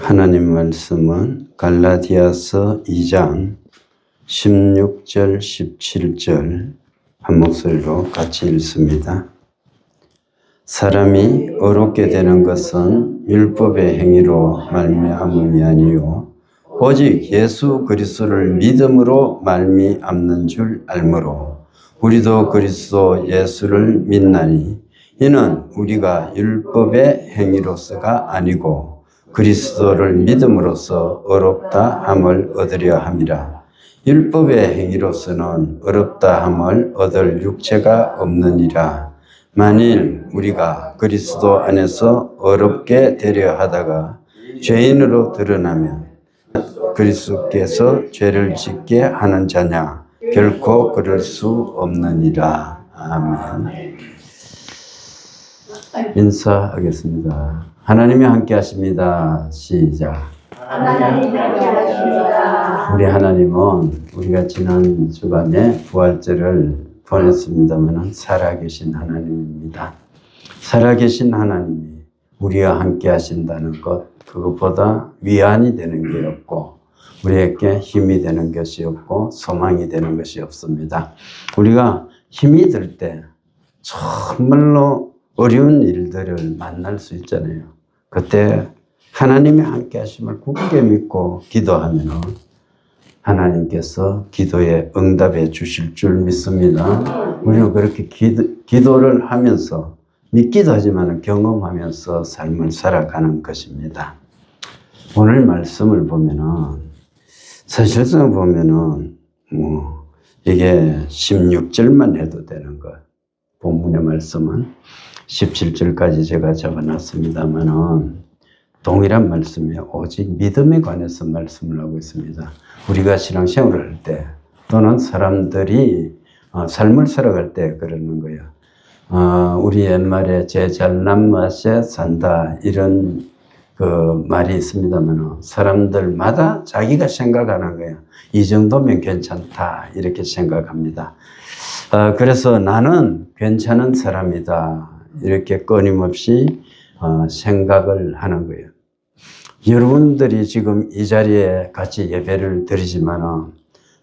하나님 말씀은 갈라디아서 2장 16절 17절 한 목소리로 같이 읽습니다. 사람이 어렵게 되는 것은 율법의 행위로 말미암음이 아니요 오직 예수 그리스도를 믿음으로 말미암는 줄 알므로 우리도 그리스도 예수를 믿나니 이는 우리가 율법의 행위로서가 아니고 그리스도를 믿음으로써 어렵다 함을 얻으려 함이라. 율법의 행위로서는 어렵다 함을 얻을 육체가 없느니라. 만일 우리가 그리스도 안에서 어렵게 되려 하다가 죄인으로 드러나면 그리스도께서 죄를 짓게 하는 자냐? 결코 그럴 수 없느니라. 아멘. 인사하겠습니다. 하나님이 함께 하십니다. 시작. 하나님이 함께 하십니다. 우리 하나님은 우리가 지난 주간에 부활절을 보냈습니다만 살아계신 하나님입니다. 살아계신 하나님이 우리와 함께 하신다는 것, 그것보다 위안이 되는 게 없고 우리에게 힘이 되는 것이 없고 소망이 되는 것이 없습니다. 우리가 힘이 들 때 정말로 어려운 일들을 만날 수 있잖아요. 그때 하나님이 함께 하심을 굳게 믿고 기도하면 하나님께서 기도에 응답해 주실 줄 믿습니다. 우리는 그렇게 기도를 하면서 믿기도 하지만 경험하면서 삶을 살아가는 것입니다. 오늘 말씀을 보면은 사실상 보면은 이게 16절만 해도 되는 것. 본문의 말씀은 17절까지 제가 적어놨습니다만은 동일한 말씀이에요. 오직 믿음에 관해서 말씀을 하고 있습니다. 우리가 신앙생활을 할 때 또는 사람들이 삶을 살아갈 때 그러는 거예요. 우리 옛말에 제 잘난 맛에 산다 이런 그 말이 있습니다만 사람들마다 자기가 생각하는 거예요. 이 정도면 괜찮다 이렇게 생각합니다. 그래서 나는 괜찮은 사람이다 이렇게 끊임없이 생각을 하는 거예요. 여러분들이 지금 이 자리에 같이 예배를 드리지만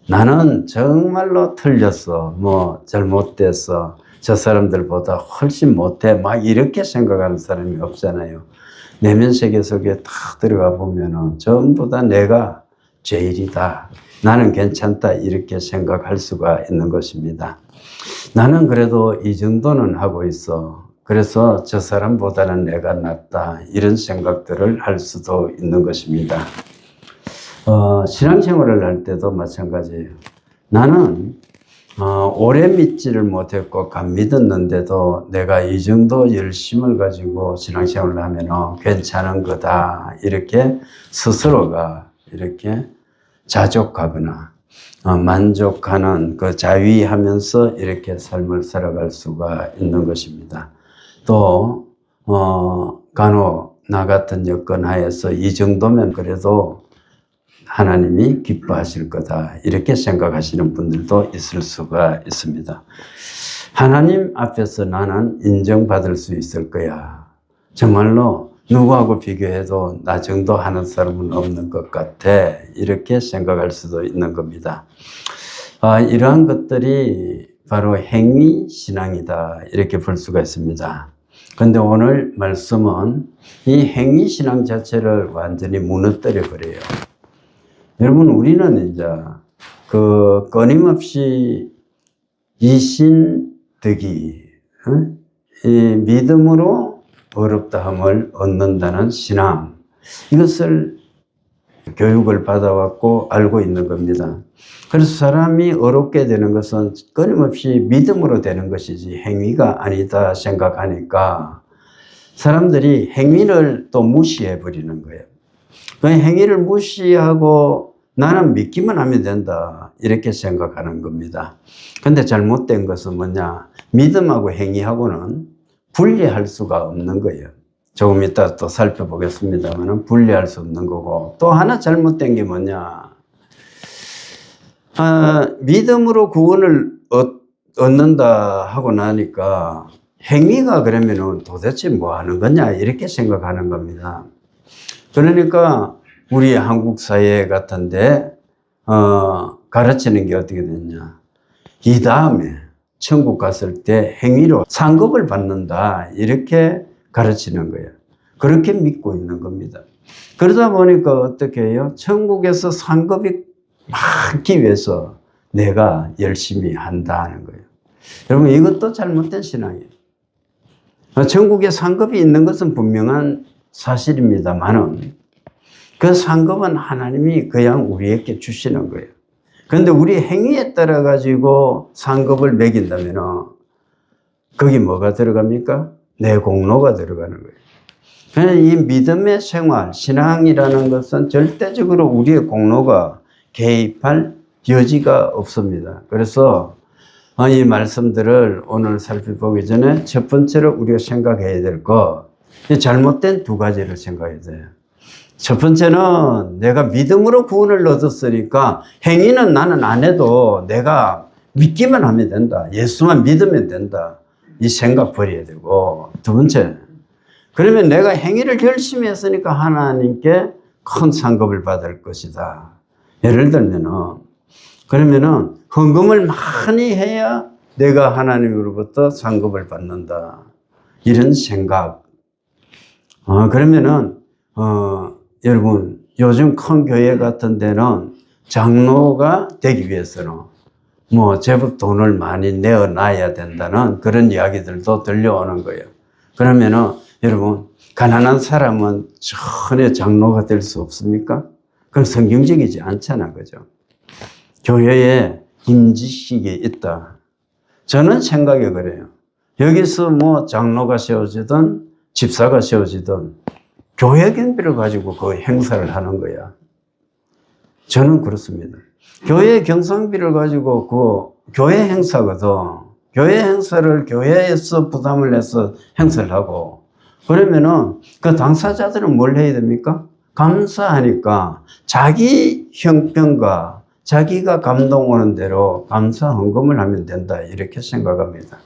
나는 정말로 틀렸어, 잘못됐어, 저 사람들보다 훨씬 못해 막 이렇게 생각하는 사람이 없잖아요. 내면 세계 속에 딱 들어가 보면 전부 다 내가 죄인이다, 나는 괜찮다 이렇게 생각할 수가 있는 것입니다. 나는 그래도 이 정도는 하고 있어, 그래서 저 사람보다는 내가 낫다 이런 생각들을 할 수도 있는 것입니다. 신앙생활을 할 때도 마찬가지예요. 나는 오래 믿지를 못했고 간 믿었는데도 내가 이 정도 열심을 가지고 신앙생활을 하면 괜찮은 거다 이렇게 스스로가 이렇게 자족하거나 만족하는 그 자위하면서 이렇게 삶을 살아갈 수가 있는 것입니다. 또 간혹 나 같은 여건 하에서 이 정도면 그래도 하나님이 기뻐하실 거다 이렇게 생각하시는 분들도 있을 수가 있습니다. 하나님 앞에서 나는 인정받을 수 있을 거야. 정말로 누구하고 비교해도 나 정도 하는 사람은 없는 것 같아 이렇게 생각할 수도 있는 겁니다. 이러한 것들이 바로 행위신앙이다 이렇게 볼 수가 있습니다. 그런데 오늘 말씀은 이 행위신앙 자체를 완전히 무너뜨려 버려요. 여러분, 우리는 이제 끊임없이 이신득이 이 믿음으로 어렵다함을 얻는다는 신앙, 이것을 교육을 받아왔고 알고 있는 겁니다. 그래서 사람이 어렵게 되는 것은 끊임없이 믿음으로 되는 것이지 행위가 아니다 생각하니까 사람들이 행위를 또 무시해 버리는 거예요. 그 행위를 무시하고 나는 믿기만 하면 된다 이렇게 생각하는 겁니다. 근데 잘못된 것은 뭐냐? 믿음하고 행위하고는 분리할 수가 없는 거예요. 조금 이따 또 살펴보겠습니다만 분리할 수 없는 거고, 또 하나 잘못된 게 뭐냐? 믿음으로 구원을 얻는다 하고 나니까 행위가 그러면은 도대체 뭐 하는 거냐 이렇게 생각하는 겁니다. 그러니까 우리 한국 사회 같은데 가르치는 게 어떻게 됐냐. 이 다음에 천국 갔을 때 행위로 상급을 받는다 이렇게 가르치는 거예요. 그렇게 믿고 있는 겁니다. 그러다 보니까 어떻게 해요? 천국에서 상급이 많기 위해서 내가 열심히 한다는 거예요. 여러분 이것도 잘못된 신앙이에요. 천국에 상급이 있는 것은 분명한 사실입니다만은 그 상급은 하나님이 그냥 우리에게 주시는 거예요. 그런데 우리 행위에 따라 가지고 상급을 매긴다면 거기 뭐가 들어갑니까? 내 공로가 들어가는 거예요. 그래서 이 믿음의 생활, 신앙이라는 것은 절대적으로 우리의 공로가 개입할 여지가 없습니다. 그래서 이 말씀들을 오늘 살펴보기 전에 첫 번째로 우리가 생각해야 될 것, 잘못된 두 가지를 생각해야 돼요. 첫 번째는 내가 믿음으로 구원을 얻었으니까 행위는 나는 안 해도 내가 믿기만 하면 된다. 예수만 믿으면 된다. 이 생각 버려야 되고, 두 번째, 그러면 내가 행위를 열심히 했으니까 하나님께 큰 상급을 받을 것이다. 예를 그러면은 헌금을 많이 해야 내가 하나님으로부터 상급을 받는다. 이런 생각. 그러면은 여러분 요즘 큰 교회 같은 데는 장로가 되기 위해서는 제법 돈을 많이 내어놔야 된다는 그런 이야기들도 들려오는 거예요. 그러면은 여러분 가난한 사람은 전혀 장로가 될 수 없습니까? 그건 성경적이지 않잖아, 그죠? 교회에 임지식이 있다. 저는 생각이 그래요. 여기서 장로가 세워지든 집사가 세워지든 교회 경비를 가지고 그 행사를 하는 거야. 저는 그렇습니다. 교회 경상비를 가지고 그 교회 행사거든. 교회 행사를 교회에서 부담을 해서 행사를 하고, 그러면은 그 당사자들은 뭘 해야 됩니까? 감사하니까 자기 형편과 자기가 감동 오는 대로 감사 헌금을 하면 된다. 이렇게 생각합니다.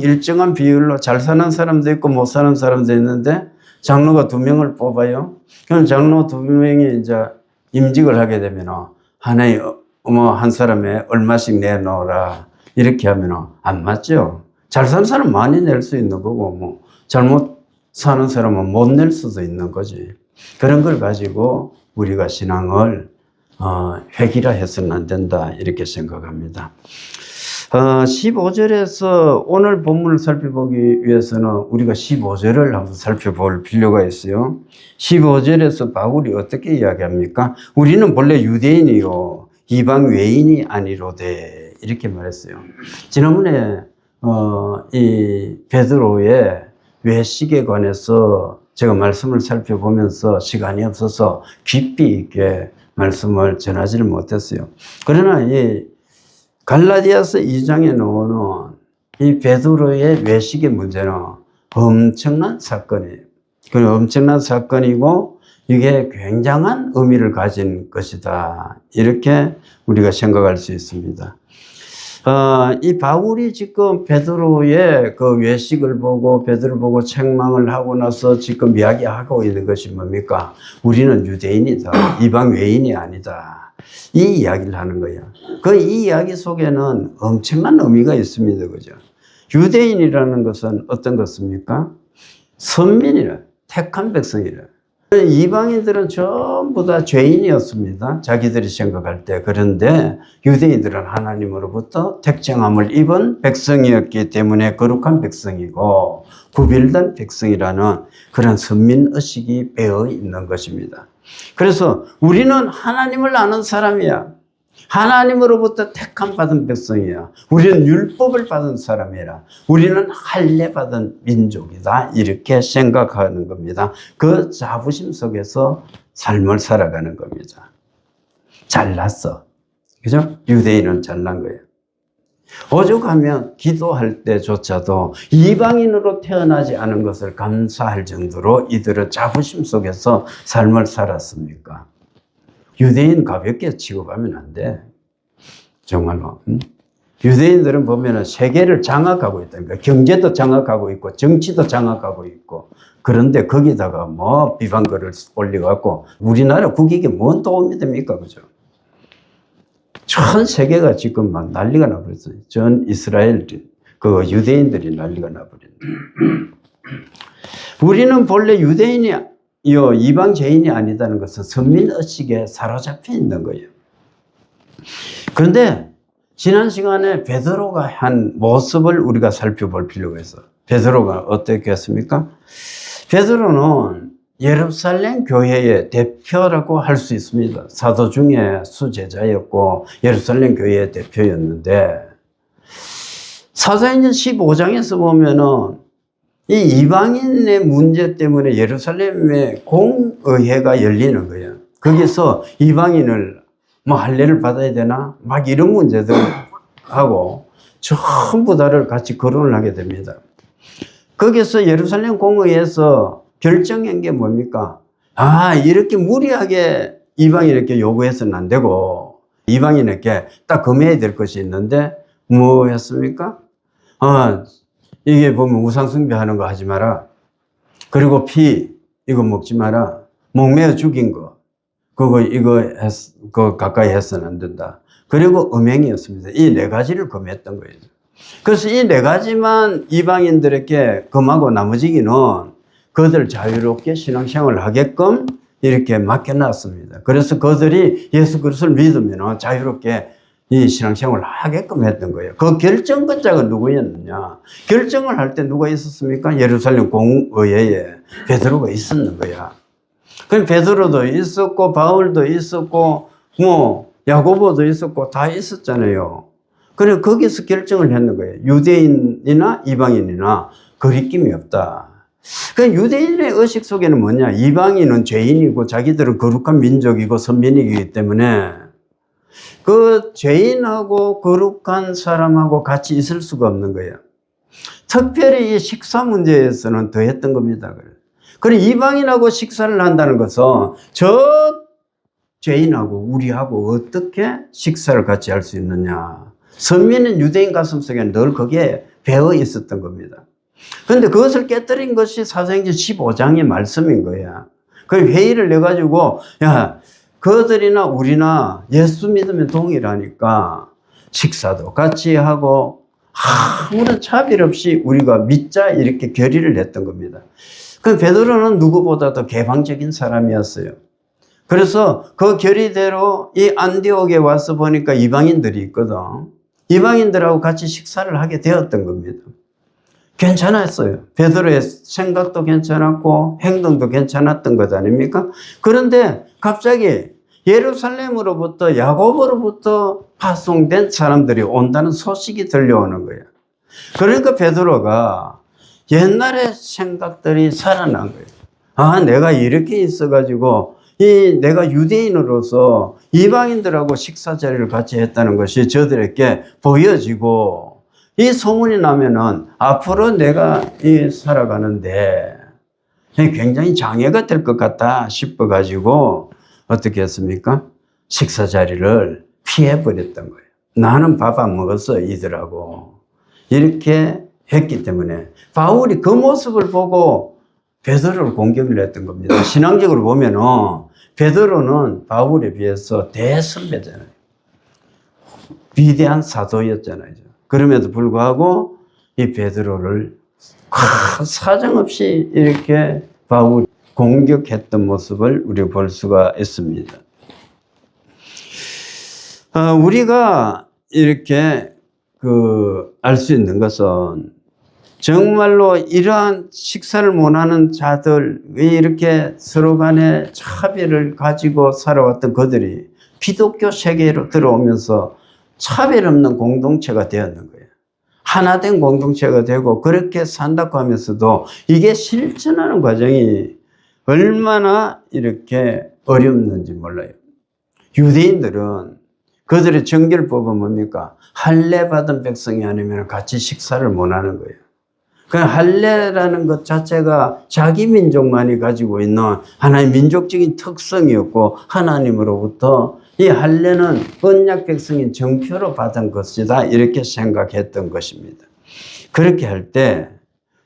일정한 비율로 잘 사는 사람도 있고 못 사는 사람도 있는데 장로가 2명을 뽑아요. 그럼 장로 2명이 이제 임직을 하게 되면 하나에 한 사람에 얼마씩 내놓으라 이렇게 하면 안 맞죠. 잘 사는 사람은 많이 낼 수 있는 거고 잘못 사는 사람은 못 낼 수도 있는 거지. 그런 걸 가지고 우리가 신앙을 획일화 해서는 안 된다 이렇게 생각합니다. 15절에서 오늘 본문을 살펴보기 위해서는 우리가 15절을 한번 살펴볼 필요가 있어요. 15절에서 바울이 어떻게 이야기합니까? 우리는 본래 유대인이요 이방 외인이 아니로되 이렇게 말했어요. 지난번에 이 베드로의 외식에 관해서 제가 말씀을 살펴보면서 시간이 없어서 깊이 있게 말씀을 전하지를 못했어요. 그러나 이 갈라디아서 2장에 나오는 이 베드로의 외식의 문제는 엄청난 사건이에요. 그 엄청난 사건이고 이게 굉장한 의미를 가진 것이다. 이렇게 우리가 생각할 수 있습니다. 이 바울이 지금 베드로의 그 외식을 보고 베드로를 보고 책망을 하고 나서 지금 이야기하고 있는 것이 뭡니까? 우리는 유대인이다. 이방 외인이 아니다. 이 이야기를 하는 거예요. 이 이야기 속에는 엄청난 의미가 있습니다. 그죠? 유대인이라는 것은 어떤 것입니까? 선민이라, 택한 백성이라. 이방인들은 전부 다 죄인이었습니다. 자기들이 생각할 때. 그런데 유대인들은 하나님으로부터 택정함을 입은 백성이었기 때문에 거룩한 백성이고 구별된 백성이라는 그런 선민의식이 배어 있는 것입니다. 그래서 우리는 하나님을 아는 사람이야. 하나님으로부터 택함 받은 백성이야. 우리는 율법을 받은 사람이라. 우리는 할례 받은 민족이다. 이렇게 생각하는 겁니다. 그 자부심 속에서 삶을 살아가는 겁니다. 잘났어. 그죠? 유대인은 잘난 거예요. 오죽하면 기도할 때조차도 이방인으로 태어나지 않은 것을 감사할 정도로 이들은 자부심 속에서 삶을 살았습니까? 유대인 가볍게 취급하면 안 돼. 정말로. 유대인들은 보면은 세계를 장악하고 있다니까. 경제도 장악하고 있고, 정치도 장악하고 있고. 그런데 거기다가 뭐 비방글을 올려갖고, 우리나라 국익에 뭔 도움이 됩니까? 그죠? 전 세계가 지금 막 난리가 나버렸어요. 전 이스라엘, 그 유대인들이 난리가 나버렸네. 우리는 본래 유대인이, 이방 죄인이 아니다는 것은 선민의식에 사로잡혀 있는 거예요. 그런데 지난 시간에 베드로가 한 모습을 우리가 살펴볼 필요가 있어. 베드로가 어떻게 했습니까? 베드로는 예루살렘 교회의 대표라고 할 수 있습니다. 사도 중에 수제자였고 예루살렘 교회의 대표였는데, 사도행전 15장에서 보면은 이 이방인의 문제 때문에 예루살렘에 공의회가 열리는 거예요. 거기서 이방인을 뭐 할례를 받아야 되나? 막 이런 문제들 하고 전부 다를 같이 거론을 하게 됩니다. 거기서 예루살렘 공의회에서 결정한 게 뭡니까? 이렇게 무리하게 이방인에게 요구해서는 안 되고, 이방인에게 딱 금해야 될 것이 있는데, 뭐 했습니까? 이게 보면 우상숭배하는 거 하지 마라. 그리고 피, 이거 먹지 마라. 목매어 죽인 거. 그거 가까이 해서는 안 된다. 그리고 음행이었습니다. 이 네 가지를 금했던 거예요. 그래서 이 네 가지만 이방인들에게 금하고 나머지기는 그들 자유롭게 신앙생활을 하게끔 이렇게 맡겨놨습니다. 그래서 그들이 예수 그리스도를 믿으면 자유롭게 이 신앙생활을 하게끔 했던 거예요. 그 결정권자가 누구였느냐? 결정을 할 때 누가 있었습니까? 예루살렘 공의회에 베드로가 있었는 거야. 그럼 베드로도 있었고 바울도 있었고 뭐 야고보도 있었고 다 있었잖아요. 그래 거기서 결정을 했는 거예요. 유대인이나 이방인이나 거리낌이 없다. 그 유대인의 의식 속에는 뭐냐? 이방인은 죄인이고 자기들은 거룩한 민족이고 선민이기 때문에 그 죄인하고 거룩한 사람하고 같이 있을 수가 없는 거예요. 특별히 이 식사 문제에서는 더 했던 겁니다. 그래 이방인하고 식사를 한다는 것은 저 죄인하고 우리하고 어떻게 식사를 같이 할 수 있느냐. 선민은 유대인 가슴속에 늘 거기에 배어 있었던 겁니다. 그런데 그것을 깨뜨린 것이 사도행전 15장의 말씀인 거야. 그 회의를 내가지고 그들이나 우리나 예수 믿으면 동일하니까 식사도 같이 하고 아무런 차별 없이 우리가 믿자 이렇게 결의를 했던 겁니다. 그 베드로는 누구보다도 개방적인 사람이었어요. 그래서 그 결의대로 이 안디옥에 와서 보니까 이방인들이 있거든. 이방인들하고 같이 식사를 하게 되었던 겁니다. 괜찮았어요. 베드로의 생각도 괜찮았고 행동도 괜찮았던 것 아닙니까? 그런데 갑자기 예루살렘으로부터 야고보로부터 파송된 사람들이 온다는 소식이 들려오는 거예요. 그러니까 베드로가 옛날의 생각들이 살아난 거예요. 내가 이렇게 있어가지고 내가 유대인으로서 이방인들하고 식사 자리를 같이 했다는 것이 저들에게 보여지고 이 소문이 나면은 앞으로 내가 살아가는데 굉장히 장애가 될 것 같다 싶어가지고 어떻게 했습니까? 식사 자리를 피해버렸던 거예요. 나는 밥 안 먹었어 이들하고 이렇게 했기 때문에 바울이 그 모습을 보고 베드로를 공격을 했던 겁니다. 신앙적으로 보면은 베드로는 바울에 비해서 대선배잖아요. 위대한 사도였잖아요. 그럼에도 불구하고 이 베드로를 사정없이 이렇게 바울이 공격했던 모습을 우리가 볼 수가 있습니다. 우리가 이렇게 알 수 있는 것은 정말로 이러한 식사를 못하는 자들이 이렇게 서로 간에 차별을 가지고 살아왔던 그들이 기독교 세계로 들어오면서 차별 없는 공동체가 되었는 거예요. 하나된 공동체가 되고 그렇게 산다고 하면서도 이게 실천하는 과정이 얼마나 이렇게 어렵는지 몰라요. 유대인들은 그들의 정결법은 뭡니까? 할례 받은 백성이 아니면 같이 식사를 못하는 거예요. 그 할례라는 것 자체가 자기 민족만이 가지고 있는 하나의 민족적인 특성이었고 하나님으로부터 이 할례는 언약 백성인 정표로 받은 것이다 이렇게 생각했던 것입니다. 그렇게 할 때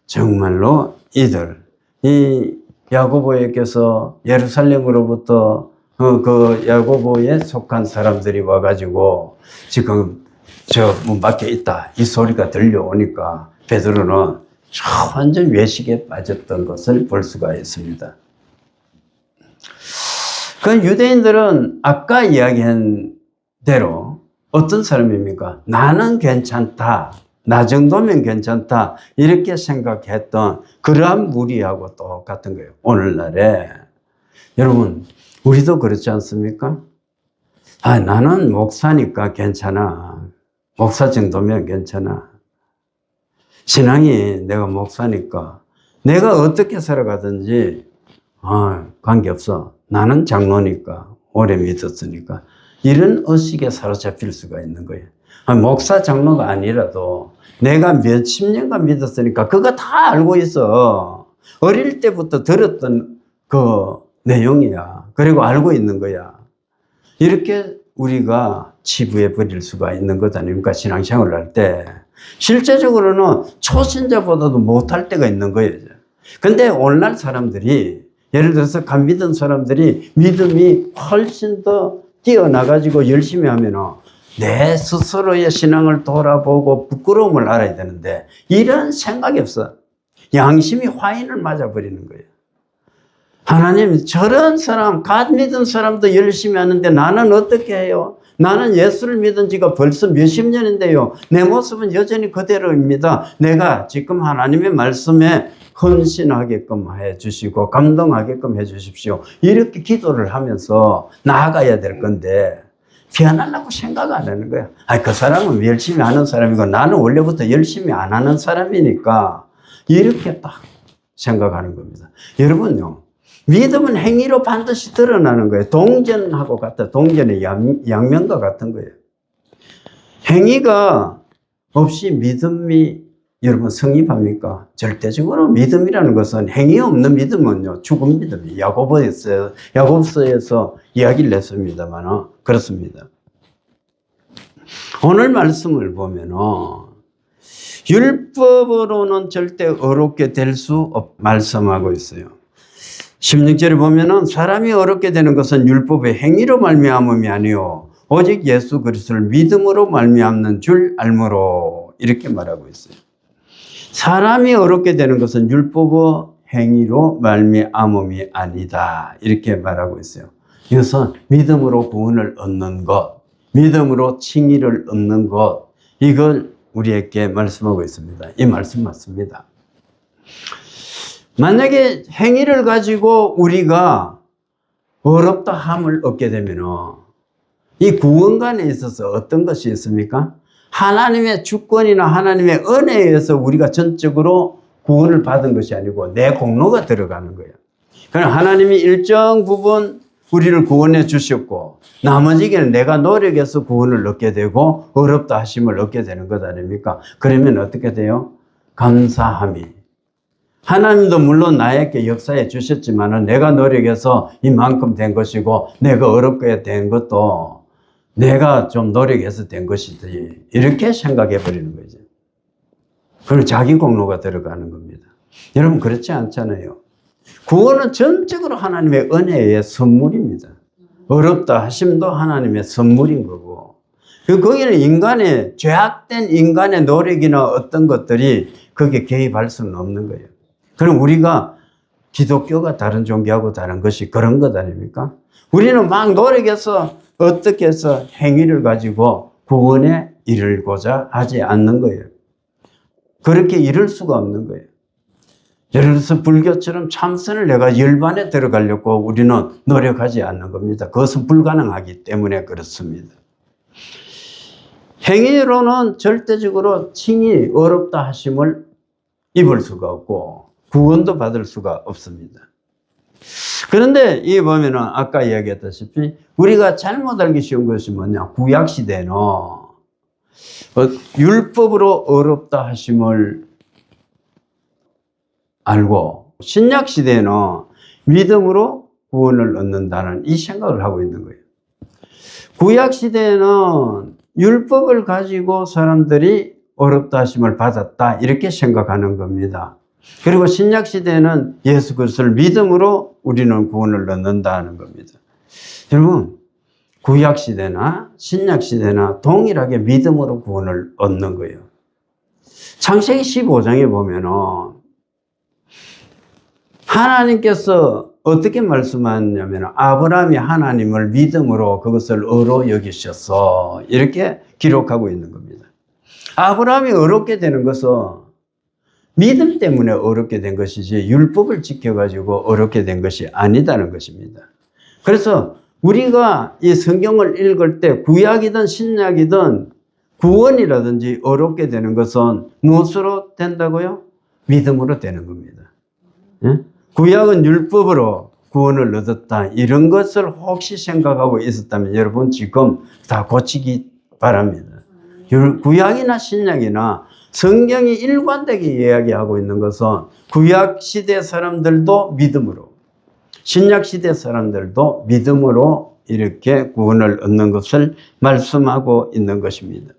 정말로 이 야고보에게서 예루살렘으로부터 그 야고보에 속한 사람들이 와가지고 지금 저 문 밖에 있다 이 소리가 들려오니까 베드로는 완전 외식에 빠졌던 것을 볼 수가 있습니다. 그 유대인들은 아까 이야기한 대로 어떤 사람입니까? 나는 괜찮다. 나 정도면 괜찮다. 이렇게 생각했던 그러한 무리하고 똑같은 거예요. 오늘날에. 여러분, 우리도 그렇지 않습니까? 아, 나는 목사니까 괜찮아. 목사 정도면 괜찮아. 신앙이 내가 목사니까 내가 어떻게 살아가든지 관계없어. 나는 장로니까 오래 믿었으니까 이런 의식에 사로잡힐 수가 있는 거예요. 목사 장로가 아니라도 내가 몇십 년간 믿었으니까 그거 다 알고 있어. 어릴 때부터 들었던 그 내용이야. 그리고 알고 있는 거야. 이렇게 우리가 치부해 버릴 수가 있는 것 아닙니까? 신앙생활을 할 때. 실제적으로는 초신자보다도 못할 때가 있는 거예요. 근데 오늘날 사람들이 예를 들어서 간 믿은 사람들이 믿음이 훨씬 더 뛰어나가지고 열심히 하면은 내 스스로의 신앙을 돌아보고 부끄러움을 알아야 되는데 이런 생각이 없어. 양심이 화인을 맞아버리는 거예요. 하나님 저런 사람, 갓 믿은 사람도 열심히 하는데 나는 어떻게 해요? 나는 예수를 믿은 지가 벌써 몇십 년인데요. 내 모습은 여전히 그대로입니다. 내가 지금 하나님의 말씀에 헌신하게끔 해주시고 감동하게끔 해주십시오. 이렇게 기도를 하면서 나아가야 될 건데 피하려고 생각 안 하는 거야. 그 사람은 열심히 하는 사람이고 나는 원래부터 열심히 안 하는 사람이니까 이렇게 딱 생각하는 겁니다. 여러분요. 믿음은 행위로 반드시 드러나는 거예요. 동전하고 같아. 동전의 양면과 같은 거예요. 행위가 없이 믿음이 여러분 성립합니까? 절대적으로 믿음이라는 것은 행위 없는 믿음은요. 죽은 믿음이에요. 야고보서에서 이야기를 했습니다만 그렇습니다. 오늘 말씀을 보면은 율법으로는 절대 어렵게 될 수 말씀하고 있어요. 16절에 보면은 사람이 어렵게 되는 것은 율법의 행위로 말미암음이 아니요 오직 예수 그리스도를 믿음으로 말미암는 줄 알므로 이렇게 말하고 있어요. 사람이 어렵게 되는 것은 율법의 행위로 말미암음이 아니다 이렇게 말하고 있어요. 이것은 믿음으로 구원을 얻는 것, 믿음으로 칭의를 얻는 것 이걸 우리에게 말씀하고 있습니다. 이 말씀 맞습니다. 만약에 행위를 가지고 우리가 어렵다 함을 얻게 되면 이 구원관에 있어서 어떤 것이 있습니까? 하나님의 주권이나 하나님의 은혜에 의해서 우리가 전적으로 구원을 받은 것이 아니고 내 공로가 들어가는 거예요. 그럼 하나님이 일정 부분 우리를 구원해 주셨고 나머지는 내가 노력해서 구원을 얻게 되고 어렵다 하심을 얻게 되는 것 아닙니까? 그러면 어떻게 돼요? 감사함이. 하나님도 물론 나에게 역사해 주셨지만 내가 노력해서 이만큼 된 것이고 내가 어렵게 된 것도 내가 좀 노력해서 된 것이지 이렇게 생각해 버리는 거죠. 그리고 자기 공로가 들어가는 겁니다. 여러분 그렇지 않잖아요. 구원은 전적으로 하나님의 은혜의 선물입니다. 어렵다 하심도 하나님의 선물인 거고 거기는 인간의 죄악된 인간의 노력이나 어떤 것들이 거기에 개입할 수는 없는 거예요. 그럼 우리가 기독교가 다른 종교하고 다른 것이 그런 것 아닙니까? 우리는 막 노력해서 어떻게 해서 행위를 가지고 구원에 이르고자 하지 않는 거예요. 그렇게 이룰 수가 없는 거예요. 예를 들어서 불교처럼 참선을 내가 열반에 들어가려고 우리는 노력하지 않는 겁니다. 그것은 불가능하기 때문에 그렇습니다. 행위로는 절대적으로 칭이 어렵다 하심을 입을 수가 없고 구원도 받을 수가 없습니다. 그런데 이 보면은 아까 이야기했다시피 우리가 잘못 알기 쉬운 것이 뭐냐? 구약 시대는 율법으로 어렵다 하심을 알고 신약 시대는 믿음으로 구원을 얻는다는 이 생각을 하고 있는 거예요. 구약 시대에는 율법을 가지고 사람들이 어렵다 하심을 받았다 이렇게 생각하는 겁니다. 그리고 신약 시대에는 예수 그리스도를 믿음으로 우리는 구원을 얻는다는 겁니다. 여러분, 구약 시대나 신약 시대나 동일하게 믿음으로 구원을 얻는 거예요. 창세기 15장에 보면은 하나님께서 어떻게 말씀하냐면 아브라함이 하나님을 믿음으로 그것을 의로 여기셨어 이렇게 기록하고 있는 겁니다. 아브라함이 어렵게 되는 것은 믿음 때문에 어렵게 된 것이지 율법을 지켜가지고 어렵게 된 것이 아니다는 것입니다. 그래서 우리가 이 성경을 읽을 때 구약이든 신약이든 구원이라든지 어렵게 되는 것은 무엇으로 된다고요? 믿음으로 되는 겁니다. 예? 구약은 율법으로 구원을 얻었다 이런 것을 혹시 생각하고 있었다면 여러분 지금 다 고치기 바랍니다. 구약이나 신약이나 성경이 일관되게 이야기하고 있는 것은 구약 시대 사람들도 믿음으로 신약 시대 사람들도 믿음으로 이렇게 구원을 얻는 것을 말씀하고 있는 것입니다.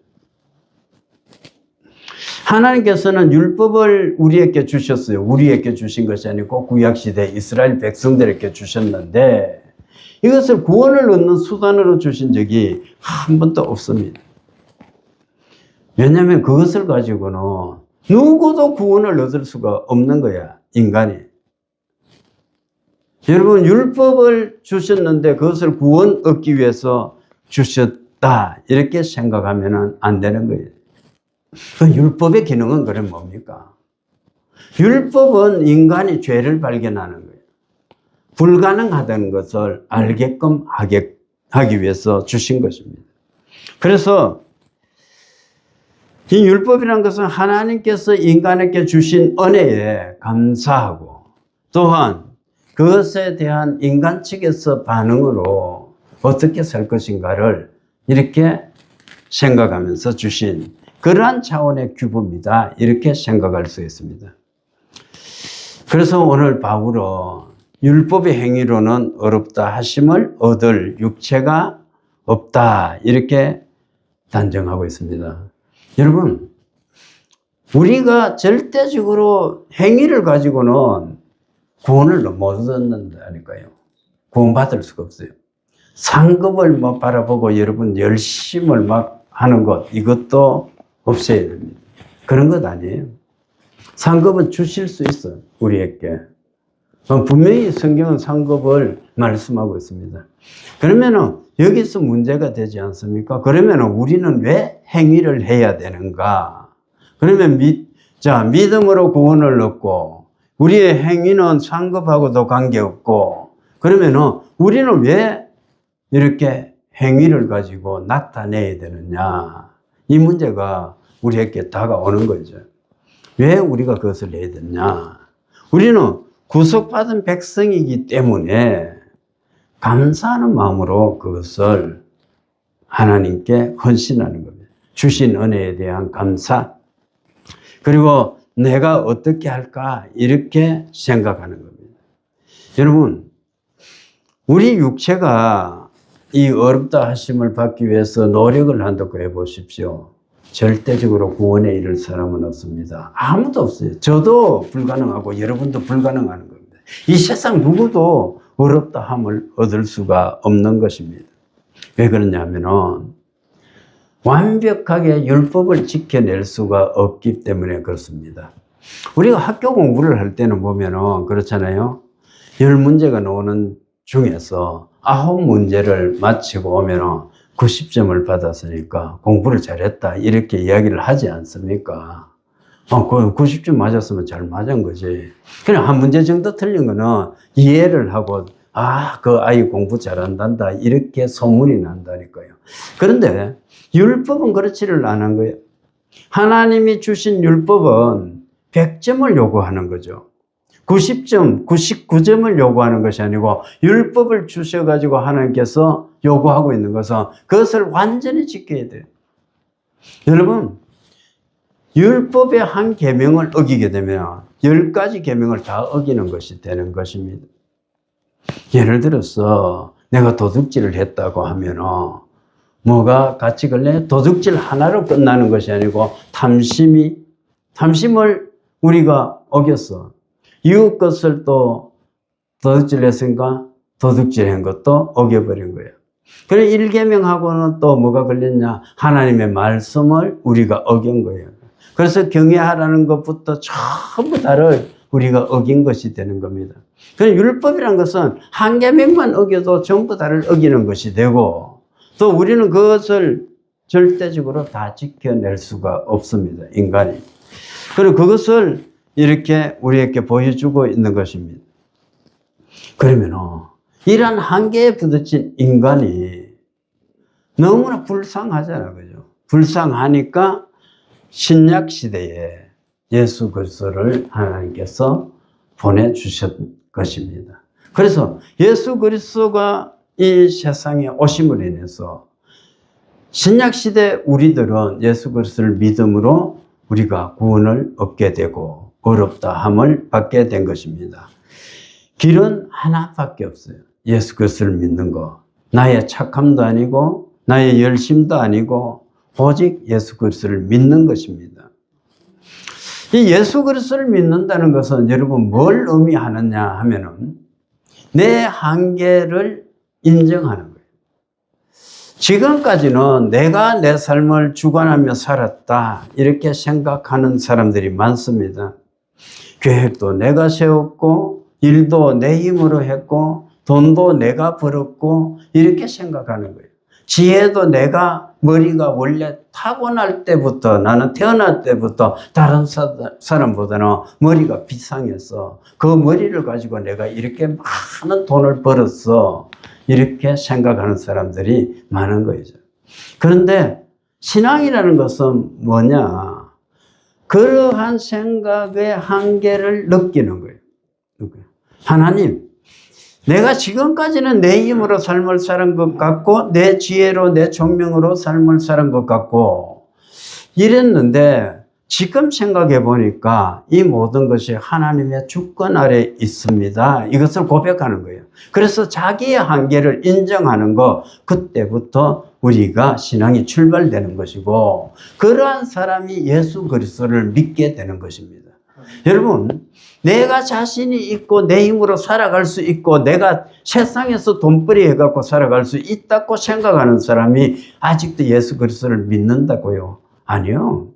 하나님께서는 율법을 우리에게 주셨어요. 우리에게 주신 것이 아니고 구약시대 이스라엘 백성들에게 주셨는데 이것을 구원을 얻는 수단으로 주신 적이 한 번도 없습니다. 왜냐하면 그것을 가지고는 누구도 구원을 얻을 수가 없는 거야, 인간이. 여러분, 율법을 주셨는데 그것을 구원 얻기 위해서 주셨다 이렇게 생각하면 안 되는 거예요. 그 율법의 기능은 그럼 뭡니까? 율법은 인간이 죄를 발견하는 거예요. 불가능하다는 것을 알게끔 하기 위해서 주신 것입니다. 그래서 이 율법이라는 것은 하나님께서 인간에게 주신 은혜에 감사하고 또한 그것에 대한 인간 측에서 반응으로 어떻게 살 것인가를 이렇게 생각하면서 주신 그러한 차원의 규범이다 이렇게 생각할 수 있습니다. 그래서 오늘 바울은 율법의 행위로는 어렵다 하심을 얻을 육체가 없다 이렇게 단정하고 있습니다. 여러분, 우리가 절대적으로 행위를 가지고는 구원을 못 얻는다니까요. 구원받을 수가 없어요. 상급을 바라보고 여러분 열심을 하는 것 이것도 없어야 됩니다. 그런 것 아니에요. 상급은 주실 수 있어요. 우리에게. 분명히 성경은 상급을 말씀하고 있습니다. 그러면은 여기서 문제가 되지 않습니까? 그러면은 우리는 왜 행위를 해야 되는가? 그러면 믿음으로 구원을 얻고 우리의 행위는 상급하고도 관계없고 그러면은 우리는 왜 이렇게 행위를 가지고 나타내야 되느냐? 이 문제가 우리에게 다가오는 거죠. 왜 우리가 그것을 해야 되느냐? 우리는 구속받은 백성이기 때문에 감사하는 마음으로 그것을 하나님께 헌신하는 겁니다. 주신 은혜에 대한 감사, 그리고 내가 어떻게 할까 이렇게 생각하는 겁니다. 여러분, 우리 육체가 이 어렵다 하심을 받기 위해서 노력을 한다고 해보십시오. 절대적으로 구원에 이를 사람은 없습니다. 아무도 없어요. 저도 불가능하고 여러분도 불가능한 겁니다. 이 세상 누구도 어렵다 함을 얻을 수가 없는 것입니다. 왜 그러냐면은 완벽하게 율법을 지켜낼 수가 없기 때문에 그렇습니다. 우리가 학교 공부를 할 때는 보면은 그렇잖아요. 10문제가 나오는 중에서 9문제를 마치고 오면은 90점을 받았으니까 공부를 잘했다 이렇게 이야기를 하지 않습니까? 그 90점 맞았으면 잘 맞은 거지. 그냥 한 문제 정도 틀린 거는 이해를 하고 그 아이 공부 잘한단다 이렇게 소문이 난다니까요. 그런데 율법은 그렇지를 않은 거예요. 하나님이 주신 율법은 100점을 요구하는 거죠. 90점, 99점을 요구하는 것이 아니고 율법을 주셔가지고 하나님께서 요구하고 있는 것은 그것을 완전히 지켜야 돼요. 여러분, 율법의 한 계명을 어기게 되면 10가지 계명을 다 어기는 것이 되는 것입니다. 예를 들어서 내가 도둑질을 했다고 하면 뭐가 같이 걸려요? 도둑질 하나로 끝나는 것이 아니고 탐심을 우리가 어겼어. 이웃 것을 또 도둑질했으니까 도둑질한 것도 어겨버린 거예요. 그래 1계명하고는 또 뭐가 걸렸냐? 하나님의 말씀을 우리가 어긴 거예요. 그래서 경외하라는 것부터 전부 다를 우리가 어긴 것이 되는 겁니다. 그래 율법이란 것은 한 계명만 어겨도 전부 다를 어기는 것이 되고 또 우리는 그것을 절대적으로 다 지켜낼 수가 없습니다. 인간이. 그리고 그것을 이렇게 우리에게 보여주고 있는 것입니다. 그러면 이런 한계에 부딪힌 인간이 너무나 불쌍하잖아요. 그죠? 불쌍하니까 신약 시대에 예수 그리스도를 하나님께서 보내주셨 것입니다. 그래서 예수 그리스도가 이 세상에 오심으로 인해서 신약 시대 우리들은 예수 그리스도를 믿음으로 우리가 구원을 얻게 되고 어렵다함을 받게 된 것입니다. 길은 하나밖에 없어요. 예수 그리스도를 믿는 거. 나의 착함도 아니고 나의 열심도 아니고 오직 예수 그리스도를 믿는 것입니다. 이 예수 그리스도를 믿는다는 것은 여러분 뭘 의미하느냐 하면은 내 한계를 인정하는 거예요. 지금까지는 내가 내 삶을 주관하며 살았다 이렇게 생각하는 사람들이 많습니다. 계획도 내가 세웠고 일도 내 힘으로 했고 돈도 내가 벌었고 이렇게 생각하는 거예요. 지혜도 내가 머리가 원래 타고날 때부터 나는 태어날 때부터 다른 사람보다는 머리가 비상했어. 그 머리를 가지고 내가 이렇게 많은 돈을 벌었어. 이렇게 생각하는 사람들이 많은 거죠. 그런데 신앙이라는 것은 뭐냐? 그러한 생각의 한계를 느끼는 거예요. 하나님, 내가 지금까지는 내 힘으로 삶을 사는 것 같고 내 지혜로 내 총명으로 삶을 사는 것 같고 이랬는데 지금 생각해 보니까 이 모든 것이 하나님의 주권 아래 있습니다. 이것을 고백하는 거예요. 그래서 자기의 한계를 인정하는 것, 그때부터 우리가 신앙이 출발되는 것이고 그러한 사람이 예수 그리스도를 믿게 되는 것입니다. 여러분, 내가 자신이 있고 내 힘으로 살아갈 수 있고 내가 세상에서 돈벌이 해갖고 살아갈 수 있다고 생각하는 사람이 아직도 예수 그리스도를 믿는다고요? 아니요.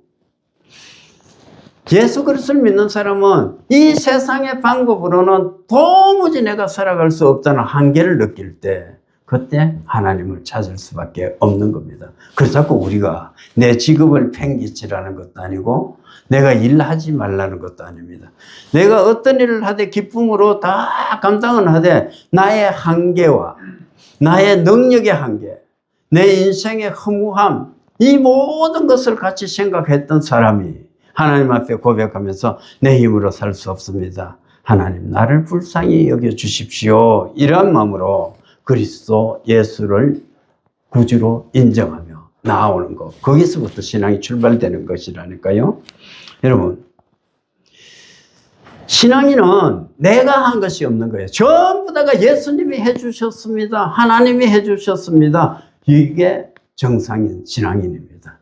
예수 그리스도를 믿는 사람은 이 세상의 방법으로는 도무지 내가 살아갈 수 없다는 한계를 느낄 때 그때 하나님을 찾을 수밖에 없는 겁니다. 그래서 자꾸 우리가 내 직업을 팽개치라는 것도 아니고 내가 일하지 말라는 것도 아닙니다. 내가 어떤 일을 하되 기쁨으로 다 감당은 하되 나의 한계와 나의 능력의 한계, 내 인생의 허무함 이 모든 것을 같이 생각했던 사람이 하나님 앞에 고백하면서 내 힘으로 살 수 없습니다. 하나님 나를 불쌍히 여겨주십시오. 이런 마음으로 그리스도 예수를 구주로 인정하며 나아오는 것. 거기서부터 신앙이 출발되는 것이라니까요. 여러분, 신앙인은 내가 한 것이 없는 거예요. 전부 다가 예수님이 해주셨습니다. 하나님이 해주셨습니다. 이게 정상인 신앙인입니다.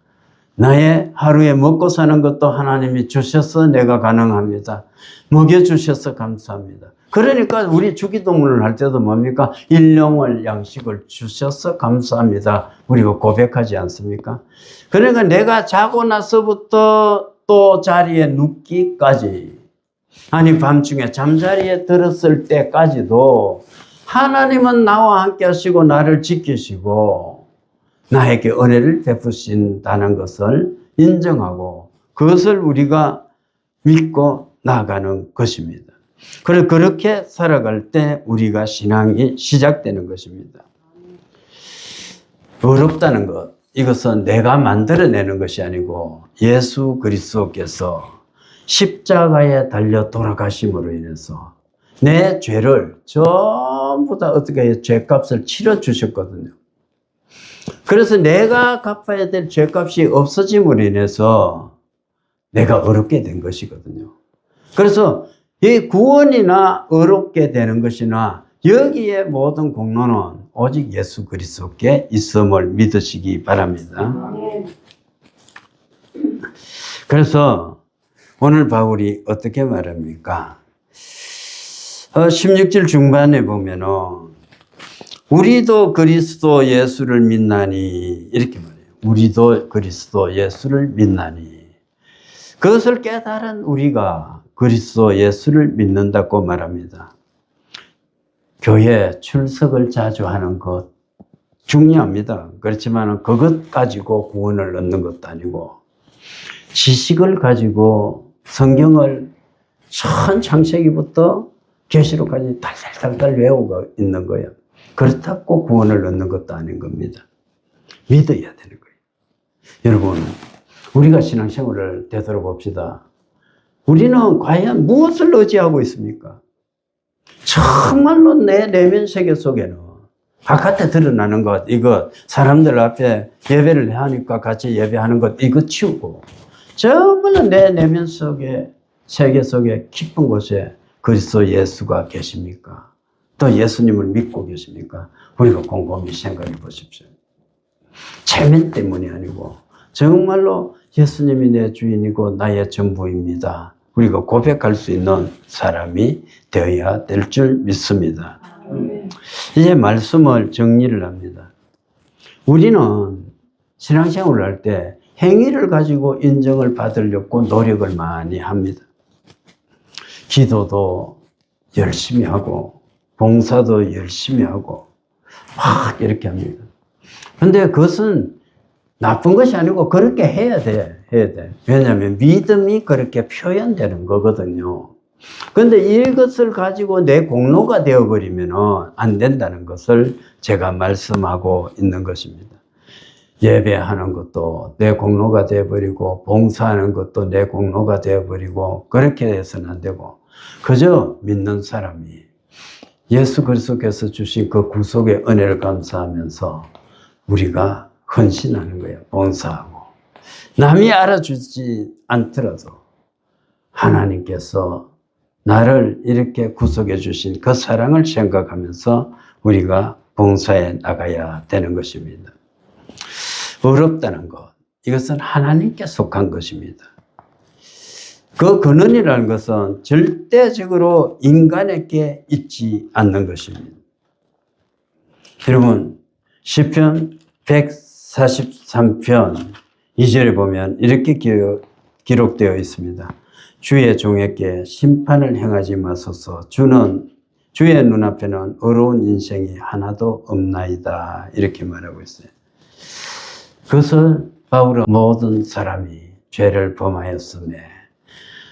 나의 하루에 먹고 사는 것도 하나님이 주셔서 내가 가능합니다. 먹여주셔서 감사합니다. 그러니까 우리 주기도문을 할 때도 뭡니까? 일용할 양식을 주셔서 감사합니다. 우리가 고백하지 않습니까? 그러니까 내가 자고 나서부터 또 자리에 눕기까지, 아니 밤중에 잠자리에 들었을 때까지도 하나님은 나와 함께 하시고 나를 지키시고 나에게 은혜를 베푸신다는 것을 인정하고 그것을 우리가 믿고 나아가는 것입니다. 그래서 그렇게 살아갈 때 우리가 신앙이 시작되는 것입니다. 어렵다는 것, 이것은 내가 만들어내는 것이 아니고 예수 그리스도께서 십자가에 달려 돌아가심으로 인해서 내 죄를 전부 다 어떻게 해요? 죄값을 치러 주셨거든요. 그래서 내가 갚아야 될 죄값이 없어짐으로 인해서 내가 어렵게 된 것이거든요. 그래서 이 구원이나 어렵게 되는 것이나 여기에 모든 공로는 오직 예수 그리스도께 있음을 믿으시기 바랍니다. 그래서 오늘 바울이 어떻게 말합니까? 16절 중반에 보면은 우리도 그리스도 예수를 믿나니 이렇게 말해요. 우리도 그리스도 예수를 믿나니 그것을 깨달은 우리가 그리스도 예수를 믿는다고 말합니다. 교회 출석을 자주 하는 것 중요합니다. 그렇지만 그것 가지고 구원을 얻는 것도 아니고 지식을 가지고 성경을 전 창세기부터 계시록까지 달달달달 외우고 있는 거예요. 그렇다고 구원을 얻는 것도 아닌 겁니다. 믿어야 되는 거예요. 여러분, 우리가 신앙생활을 되돌아봅시다. 우리는 과연 무엇을 의지하고 있습니까? 정말로 내 내면 세계 속에는 바깥에 드러나는 것, 이것, 사람들 앞에 예배를 하니까 같이 예배하는 것, 이것 치우고 정말로 내 내면 속에 세계 속에 깊은 곳에 그리스도 예수가 계십니까? 또 예수님을 믿고 계십니까? 우리가 곰곰이 생각해 보십시오. 체면 때문이 아니고 정말로 예수님이 내 주인이고 나의 전부입니다. 우리가 고백할 수 있는 사람이 되어야 될 줄 믿습니다. 이제 말씀을 정리를 합니다. 우리는 신앙생활을 할 때 행위를 가지고 인정을 받으려고 노력을 많이 합니다. 기도도 열심히 하고 봉사도 열심히 하고 막 이렇게 합니다. 그런데 그것은 나쁜 것이 아니고 그렇게 해야 돼. 왜냐하면 믿음이 그렇게 표현되는 거거든요. 그런데 이것을 가지고 내 공로가 되어버리면 안 된다는 것을 제가 말씀하고 있는 것입니다. 예배하는 것도 내 공로가 되어버리고 봉사하는 것도 내 공로가 되어버리고 그렇게 해서는 안 되고 그저 믿는 사람이 예수 그리스도께서 주신 그 구속의 은혜를 감사하면서 우리가 헌신하는 거예요. 봉사하고. 남이 알아주지 않더라도 하나님께서 나를 이렇게 구속해 주신 그 사랑을 생각하면서 우리가 봉사해 나가야 되는 것입니다. 어렵다는 것, 이것은 하나님께 속한 것입니다. 그 근원이라는 것은 절대적으로 인간에게 있지 않는 것입니다. 여러분, 시편 143편 2절에 보면 이렇게 기록되어 있습니다. 주의 종에게 심판을 행하지 마소서. 주의 눈앞에는 어려운 인생이 하나도 없나이다. 이렇게 말하고 있어요. 그것을 바울은 모든 사람이 죄를 범하였으며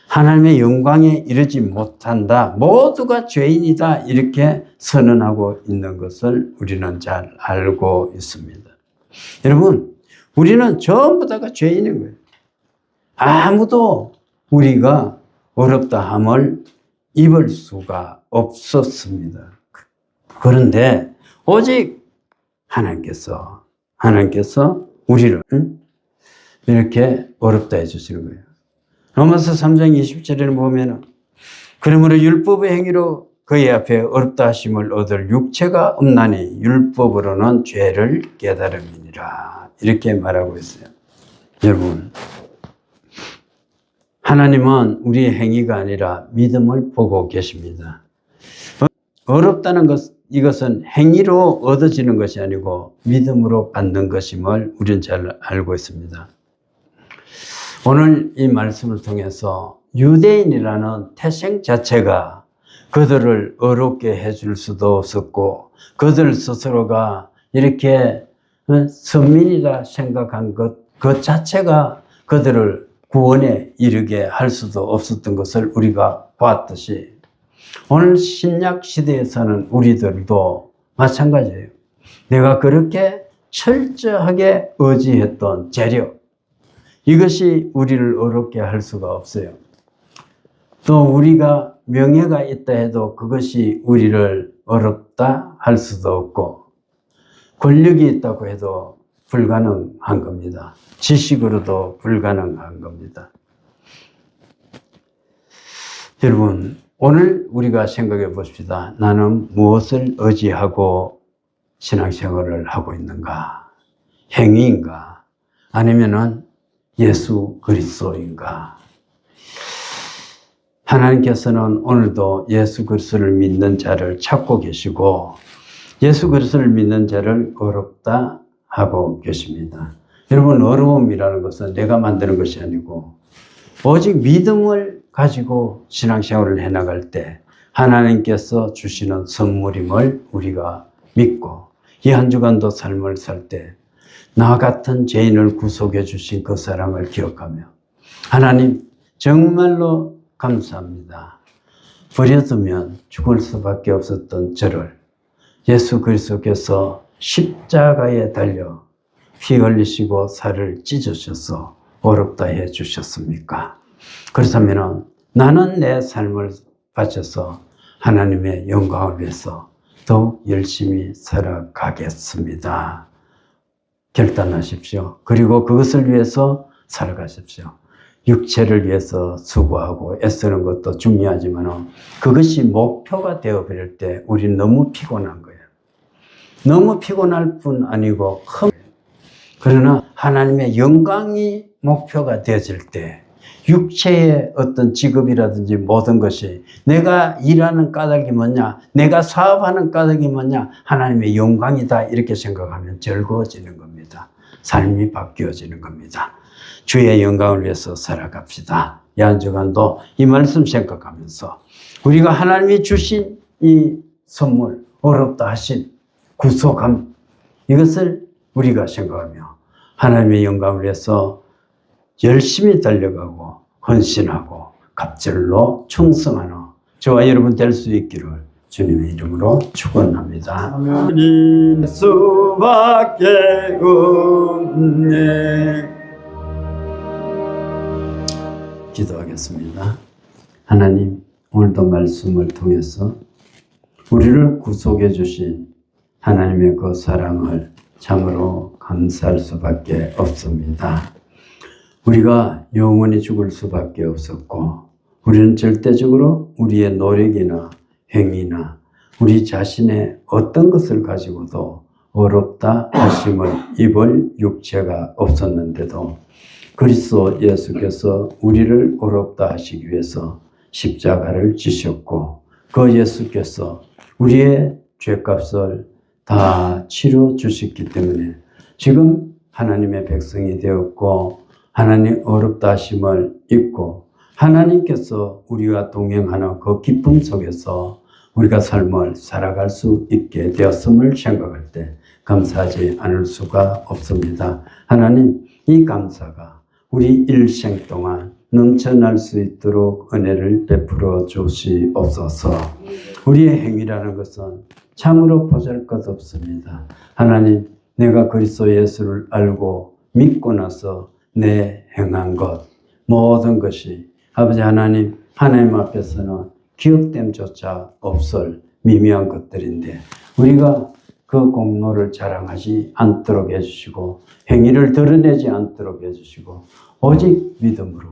하나님의 영광에 이르지 못한다. 모두가 죄인이다. 이렇게 선언하고 있는 것을 우리는 잘 알고 있습니다. 여러분, 우리는 전부 다가 죄인인 거예요. 아무도 우리가 어렵다 함을 입을 수가 없었습니다. 그런데 오직 하나님께서 우리를 이렇게 어렵다 해주시는 거예요. 로마서 3장 20절에는 보면 그러므로 율법의 행위로 그의 앞에 어렵다 하심을 얻을 육체가 없나니 율법으로는 죄를 깨달음이니라. 이렇게 말하고 있어요. 여러분, 하나님은 우리의 행위가 아니라 믿음을 보고 계십니다. 어렵다는 것, 이것은 행위로 얻어지는 것이 아니고 믿음으로 받는 것임을 우리는 잘 알고 있습니다. 오늘 이 말씀을 통해서 유대인이라는 태생 자체가 그들을 어렵게 해줄 수도 없었고 그들 스스로가 이렇게 선민이라 생각한 그 자체가 그들을 구원에 이르게 할 수도 없었던 것을 우리가 보았듯이 오늘 신약 시대에서는 우리들도 마찬가지예요. 내가 그렇게 철저하게 의지했던 재력, 이것이 우리를 어렵게 할 수가 없어요. 또 우리가 명예가 있다 해도 그것이 우리를 어렵다 할 수도 없고 권력이 있다고 해도 불가능한 겁니다. 지식으로도 불가능한 겁니다. 여러분, 오늘 우리가 생각해 봅시다. 나는 무엇을 의지하고 신앙생활을 하고 있는가? 행위인가? 아니면은 예수 그리스도인가? 하나님께서는 오늘도 예수 그리스도를 믿는 자를 찾고 계시고 예수 그리스도를 믿는 자를 어렵다 하고 계십니다. 여러분, 어려움이라는 것은 내가 만드는 것이 아니고 오직 믿음을 가지고 신앙생활을 해나갈 때 하나님께서 주시는 선물임을 우리가 믿고 이 한 주간도 삶을 살 때 나 같은 죄인을 구속해 주신 그 사랑을 기억하며 하나님 정말로 감사합니다. 버려두면 죽을 수밖에 없었던 저를 예수 그리스도께서 십자가에 달려 피 흘리시고 살을 찢으셔서 어렵다 해 주셨습니까? 그렇다면 나는 내 삶을 바쳐서 하나님의 영광을 위해서 더욱 열심히 살아가겠습니다. 결단하십시오. 그리고 그것을 위해서 살아가십시오. 육체를 위해서 수고하고 애쓰는 것도 중요하지만 그것이 목표가 되어버릴 때 우리는 너무 피곤한 거예요. 너무 피곤할 뿐 아니고 그러나 하나님의 영광이 목표가 되어질 때 육체의 어떤 직업이라든지 모든 것이 내가 일하는 까닭이 뭐냐, 내가 사업하는 까닭이 뭐냐, 하나님의 영광이다 이렇게 생각하면 즐거워지는 겁니다. 삶이 바뀌어지는 겁니다. 주의 영광을 위해서 살아갑시다. 이 한 주간도 이 말씀 생각하면서 우리가 하나님이 주신 이 선물, 어렵다 하신 구속함, 이것을 우리가 생각하며 하나님의 영광을 위해서 열심히 달려가고 헌신하고 갑절로 충성하는 저와 여러분 될 수 있기를 주님의 이름으로 축원합니다. 아멘. 수밖에 없네. 기도하겠습니다. 하나님, 오늘도 말씀을 통해서 우리를 구속해 주신 하나님의 그 사랑을 참으로 감사할 수밖에 없습니다. 우리가 영원히 죽을 수밖에 없었고 우리는 절대적으로 우리의 노력이나 행위나 우리 자신의 어떤 것을 가지고도 어렵다 하심을 입을 육체가 없었는데도 그리스도 예수께서 우리를 어렵다 하시기 위해서 십자가를 지셨고 그 예수께서 우리의 죄값을 다 치러 주셨기 때문에 지금 하나님의 백성이 되었고 하나님 어렵다 하심을 잊고 하나님께서 우리가 동행하는 그 기쁨 속에서 우리가 삶을 살아갈 수 있게 되었음을 생각할 때 감사하지 않을 수가 없습니다. 하나님, 이 감사가 우리 일생 동안 넘쳐날 수 있도록 은혜를 베풀어 주시옵소서. 우리의 행위라는 것은 참으로 보잘것없습니다. 하나님, 내가 그리스도 예수를 알고 믿고 나서 내 행한 것 모든 것이 아버지 하나님 앞에서는 기억됨조차 없을 미미한 것들인데 우리가 그 공로를 자랑하지 않도록 해주시고 행위를 드러내지 않도록 해주시고 오직 믿음으로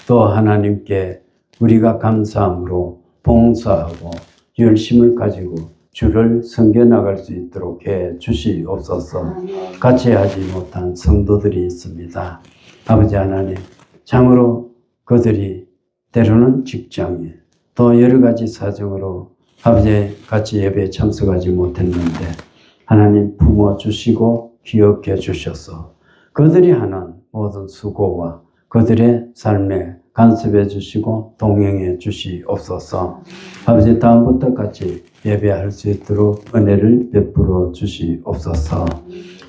또 하나님께 우리가 감사함으로 봉사하고 열심을 가지고 주를 섬겨나갈 수 있도록 해 주시옵소서. 같이 하지 못한 성도들이 있습니다. 아버지 하나님, 참으로 그들이 때로는 직장에 또 여러 가지 사정으로 아버지 같이 예배에 참석하지 못했는데 하나님 품어주시고 기억해 주셔서 그들이 하는 모든 수고와 그들의 삶에 간섭해 주시고 동행해 주시옵소서. 아버지 다음부터 같이 예배할 수 있도록 은혜를 베풀어 주시옵소서.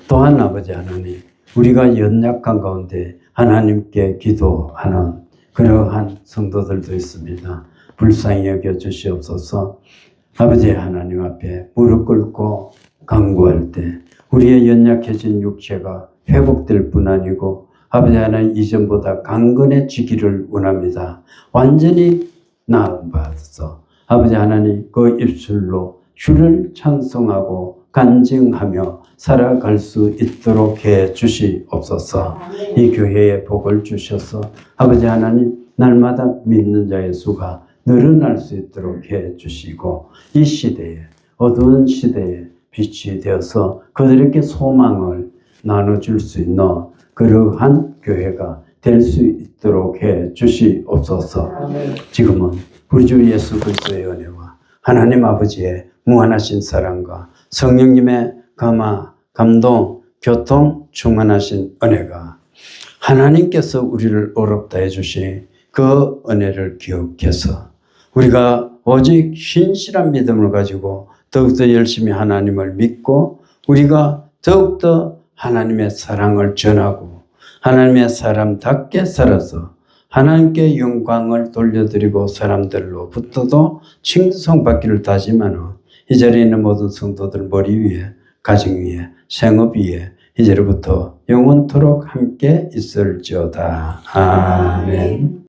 또한 아버지 하나님, 우리가 연약한 가운데 하나님께 기도하는 그러한 성도들도 있습니다. 불쌍히 여겨 주시옵소서. 아버지 하나님 앞에 무릎 꿇고 간구할 때 우리의 연약해진 육체가 회복될 뿐 아니고 아버지 하나님 이전보다 강건해지기를 원합니다. 완전히 나음받아서 아버지 하나님 그 입술로 주를 찬송하고 간증하며 살아갈 수 있도록 해 주시옵소서. 이 교회에 복을 주셔서 아버지 하나님 날마다 믿는 자의 수가 늘어날 수 있도록 해 주시고 이 시대에 어두운 시대에 빛이 되어서 그들에게 소망을 나눠줄 수 있는 그러한 교회가 될 수 있도록 해 주시옵소서. 지금은 우리 주 예수 그리스도의 은혜와 하나님 아버지의 무한하신 사랑과 성령님의 감동, 교통, 충만하신 은혜가 하나님께서 우리를 어렵다 해주신 그 은혜를 기억해서 우리가 오직 신실한 믿음을 가지고 더욱더 열심히 하나님을 믿고 우리가 더욱더 하나님의 사랑을 전하고 하나님의 사람답게 살아서 하나님께 영광을 돌려드리고 사람들로부터도 칭송받기를 다짐하는 이 자리에 있는 모든 성도들 머리 위에 가정 위에 생업 위에 이제로부터 영원토록 함께 있을지어다. 아멘.